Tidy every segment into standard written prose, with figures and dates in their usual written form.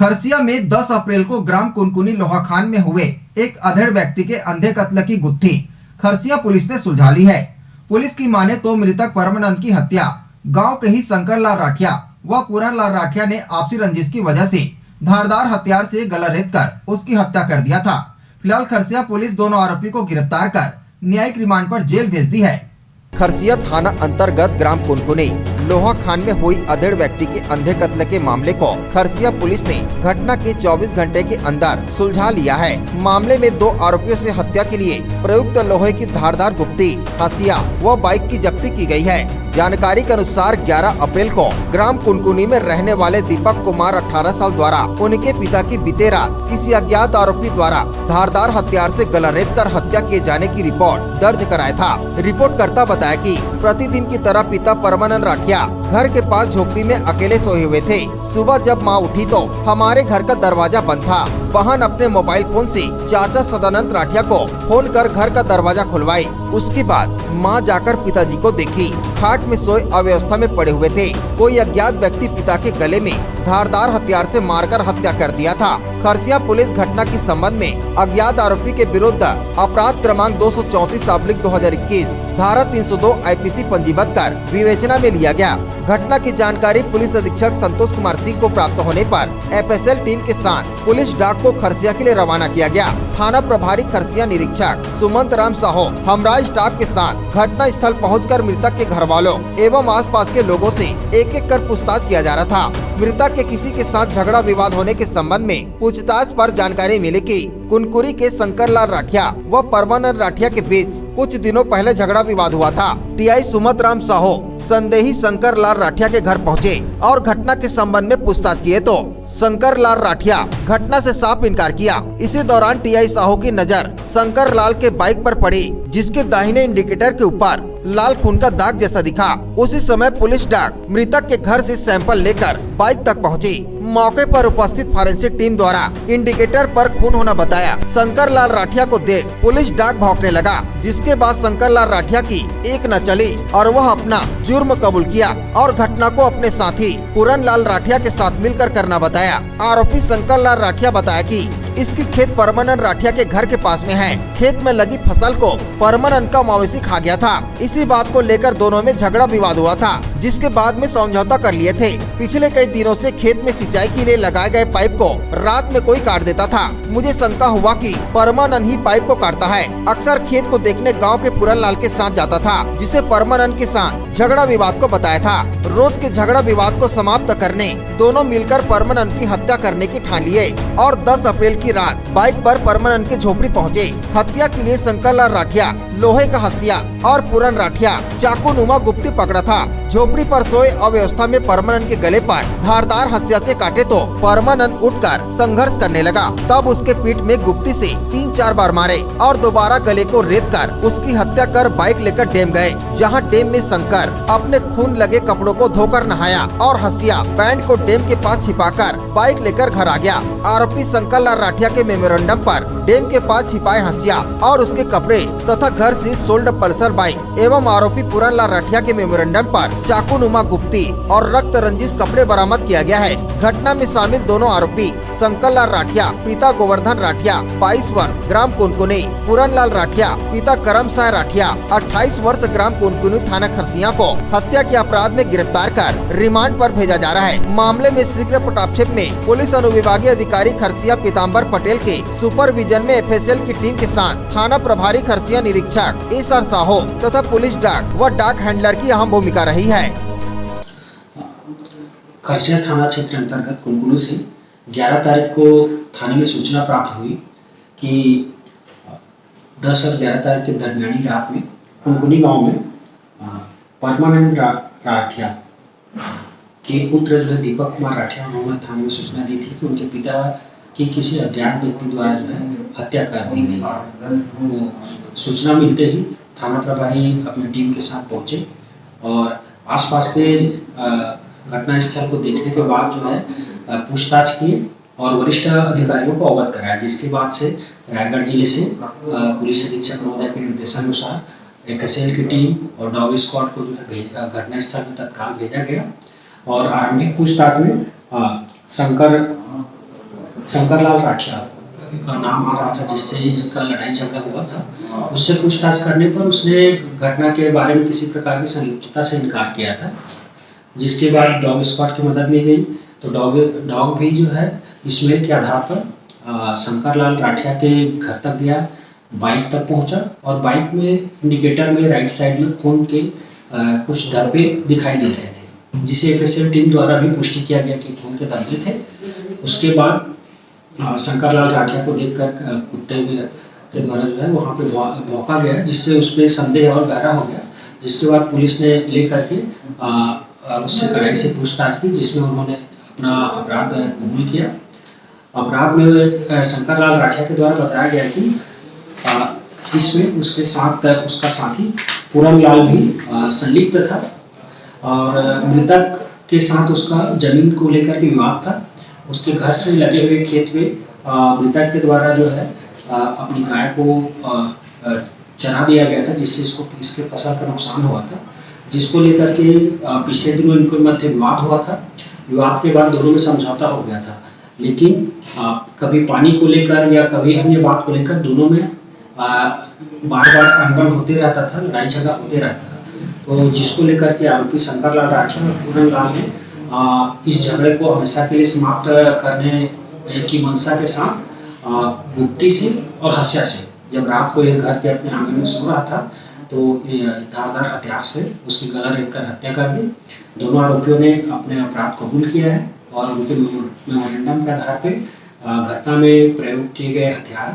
खरसिया में 10 अप्रैल को ग्राम कुनकुनी लोहाखान में हुए एक अधेड़ व्यक्ति के अंधे कत्ल की गुत्थी खरसिया पुलिस ने सुलझा ली है। पुलिस की माने तो मृतक परमानंद की हत्या गांव के ही शंकर लाल राठिया व पूरन लाल राठिया ने आपसी रंजिश की वजह से धारदार हथियार से गला रेत कर उसकी हत्या कर दिया था। फिलहाल खरसिया पुलिस दोनों आरोपी को गिरफ्तार कर न्यायिक रिमांड पर जेल भेज दी है। खरसिया थाना अंतर्गत ग्राम कुनकुनी लोहाखान में हुई अधेड़ व्यक्ति के अंधे कत्ल के मामले को खरसिया पुलिस ने घटना के 24 घंटे के अंदर सुलझा लिया है। मामले में 2 आरोपियों से हत्या के लिए प्रयुक्त लोहे की धारदार गुप्ती, हसिया व बाइक की जब्ती की गई है। जानकारी के अनुसार 11 अप्रैल को ग्राम कुनकुनी में रहने वाले दीपक कुमार 18 साल द्वारा उनके पिता की बीते रात किसी अज्ञात आरोपी द्वारा धारदार हथियार से गला रेत कर हत्या किए जाने की रिपोर्ट दर्ज कराया था। रिपोर्ट करता बताया कि प्रतिदिन की तरह पिता परमानंद राठिया घर के पास झोपड़ी में अकेले सोए हुए थे। सुबह जब मां उठी तो हमारे घर का दरवाजा बंद था। बहन अपने मोबाइल फोन से चाचा सदानंद राठिया को फोन कर घर का दरवाजा खुलवाई। उसके बाद मां जाकर पिताजी को देखी, खाट में सोए अवस्था में पड़े हुए थे। कोई अज्ञात व्यक्ति पिता के गले में धारदार हथियार से मारकर हत्या कर दिया था। खरसिया पुलिस घटना के संबंध में अज्ञात आरोपी के विरुद्ध अपराध क्रमांक 234/2021 धारा 302 IPC पंजीबद्ध कर विवेचना में लिया गया। घटना की जानकारी पुलिस अधीक्षक संतोष कुमार सिंह को प्राप्त होने पर FSL टीम के साथ पुलिस डाक को खरसिया के लिए रवाना किया गया। थाना प्रभारी खरसिया निरीक्षक सुमंत राम साहो हमराज स्टाफ के साथ घटना स्थल पहुंचकर मृतक के घर वालों एवं आसपास के लोगों से एक-एक कर पूछताछ किया जा रहा था। मृतक के किसी के साथ झगड़ा विवाद होने के संबंध में पूछताछ पर जानकारी मिली कि कुनकुरी के शंकर लाल राठिया व परमानंद राठिया के बीच कुछ दिनों पहले झगड़ा विवाद हुआ था। TI सुमंत राम साहो संदेही शंकर लाल राठिया के घर पहुंचे और घटना के संबंध में पूछताछ किए तो शंकर लाल राठिया घटना से साफ इनकार किया। इसी दौरान TI साहो की नजर शंकर लाल के बाइक पर पड़ी, जिसके दाहिने इंडिकेटर के ऊपर लाल खून का दाग जैसा दिखा। उसी समय पुलिस डाक मृतक के घर से सैंपल लेकर बाइक तक पहुंची। मौके पर उपस्थित फॉरेंसिक टीम द्वारा इंडिकेटर पर खून होना बताया। शंकर लाल राठिया को देख पुलिस डाक भौंकने लगा, जिसके बाद शंकर लाल राठिया की एक न चली और वह अपना जुर्म कबूल किया और घटना को अपने साथी पूरन लाल राठिया के साथ मिलकर करना बताया। आरोपी शंकर लाल राठिया बताया कि इसकी खेत परमानंद राठिया के घर के पास में है। खेत में लगी फसल को परमानंद का मवेशी खा गया था। इसी बात को लेकर दोनों में झगड़ा विवाद हुआ था, जिसके बाद में समझौता कर लिए थे। पिछले कई दिनों से खेत में सिंचाई के लिए लगाए गए पाइप को रात में कोई काट देता था। मुझे शंका हुआ कि परमानंद ही पाइप को काटता है। अक्सर खेत को देखने गांव के पूरन लाल के साथ जाता था, जिसे परमानंद के साथ झगड़ा विवाद को बताया था। रोज के झगड़ा विवाद को समाप्त करने दोनों मिलकर परमानंद की हत्या करने की ठान लिए और 10 अप्रैल की रात बाइक पर परमानंद की झोपड़ी पहुंचे। हत्या के लिए शंकर लाल राठिया लोहे का हसिया और पूरन राठिया चाकू नुमा गुप्ती पकड़ा था। झोपड़ी पर सोए अवस्था में परमानंद के गले पर धारदार हसिया से काटे तो परमानंद उठकर संघर्ष करने लगा। तब उसके पीठ में गुप्ती से 3-4 बार मारे और दोबारा गले को रेत कर उसकी हत्या कर बाइक लेकर डैम गए, जहां डैम में शंकर अपने खून लगे कपड़ों को धोकर नहाया और हसिया पैंट को डैम के पास छिपाकर बाइक लेकर घर आ गया। आरोपी शंकर लाल राठिया के मेमोरेंडम पर डैम के पास छिपाए हसिया और उसके कपड़े तथा घर से सोल्ड पल्सर बाइक एवं आरोपी पूरन लाल राठिया के मेमोरेंडम पर चाकू नुमा गुप्ती और रक्त रंजिश कपड़े बरामद किया गया है। घटना में शामिल दोनों आरोपी शंकर लाल राठिया पिता गोवर्धन राठिया 22 वर्ष ग्राम कुनकुनी, पूरन लाल राठिया पिता करमसाय राठिया 28 वर्ष ग्राम कुनकुनी थाना खरसिया को हत्या के अपराध में गिरफ्तार कर रिमांड पर भेजा जा रहा है। मामले में शीघ्र पटाक्षेप में पुलिस अनुविभागीय अधिकारी खरसिया पीताम्बर पटेल के सुपरविजन में FSL की टीम के साथ थाना प्रभारी खरसिया निरीक्षक SR साहो तथा पुलिस डाक व डाक हैंडलर की अहम भूमिका रही है। खरसिया थाना क्षेत्र अंतर्गत कुनकुनी से 11 तारीख को थाने में सूचना प्राप्त हुई कि 10 और 11 तारीख के दरमियानी रात में कुनकुनी गांव में परमानंद राठिया के पुत्र जो है दीपक कुमार राठिया, उन्होंने थाने में सूचना दी थी कि उनके पिता की किसी अज्ञात व्यक्ति द्वारा जो है हत्या कर दी गई। सूचना मिलते ही थाना प्रभारी अपनी टीम के साथ पहुंचे और आसपास के घटना स्थल को देखने के बाद जो है पूछताछ की और वरिष्ठ अधिकारियों को अवगत कराया, जिसके बाद से रायगढ़ जिले से पुलिस अधीक्षक महोदय के निर्देशानुसार FSL की टीम और डॉग स्क्वाड को जो है घटना स्थल में तत्काल भेजा गया और आरंभिक पूछताछ में शंकर शंकरलाल राठिया का नाम आ रहा था, जिससे इसका लड़ाई झगड़ा हुआ था। उससे पूछताछ करने पर उसने घटना के बारे में किसी प्रकार की संलिप्तता से इनकार किया था, जिसके बाद डॉग स्क्वाड की मदद ली गई। तो डॉग भी जो है ईमेल के आधार पर शंकरलाल राठिया के घर तक गया, बाइक तक पहुंचा और बाइक में इंडिकेटर में राइट साइड में खून के कुछ धब्बे दिखाई दे रहे थे, जिसे एफएसएल टीम द्वारा भी पुष्टि किया गया कि खून के धब्बे थे। उसके बाद शंकरलाल राठिया को देखकर कुत्ते के द्वारा जो है वहाँ पे भौंका गया, जिससे उसमें संदेह और गहरा हो गया। जिसके बाद पुलिस ने लेकर के उससे कड़ाई से पूछताछ की, जिसमें उन्होंने अपना अपराध कबूल किया। अपराध में शंकरलाल राठिया के द्वारा बताया गया कि इसमें उसके साथ उसका साथी पूरनलाल भी संलिप्त था और मृतक के साथ उसका जमीन को लेकर के विवाद था। उसके घर से लगे हुए खेत में मृतक के द्वारा जो है अपनी गाय को चरा दिया गया था, जिससे इसके फसल का नुकसान हुआ था, जिसको लेकर के पिछले दिनों इनके मध्य विवाद हुआ था। विवाद के बाद दोनों में समझौता हो गया था, लेकिन कभी पानी को लेकर या कभी अन्य बात को लेकर दोनों में बार बार अनबन होते रहता था, लड़ाई झगड़ा होते रहता था। तो जिसको लेकर के आरोपी शंकरलाल राठिया और पूरनलाल ने इस झगड़े को हमेशा के लिए समाप्त करने की मंशा के साथ गुप्ती से और हत्या से, जब रात को एक घर के अपने आंगन में सो रहा था, तो धारदार हथियार से उसकी गला रेतकर हत्या कर दी। दोनों आरोपियों ने अपने अपराध कबूल किया है और उनके मेमोरेंडम के आधार पर घटना में प्रयोग किए गए हथियार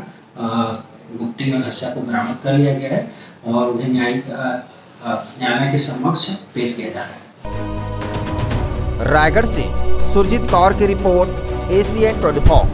गुप्ती और हत्या को बरामद कर लिया गया है और उन्हें न्यायालय के समक्ष पेश किया जा रहा है। रायगढ़ से सुरजीत कौर की रिपोर्ट, ACN 24।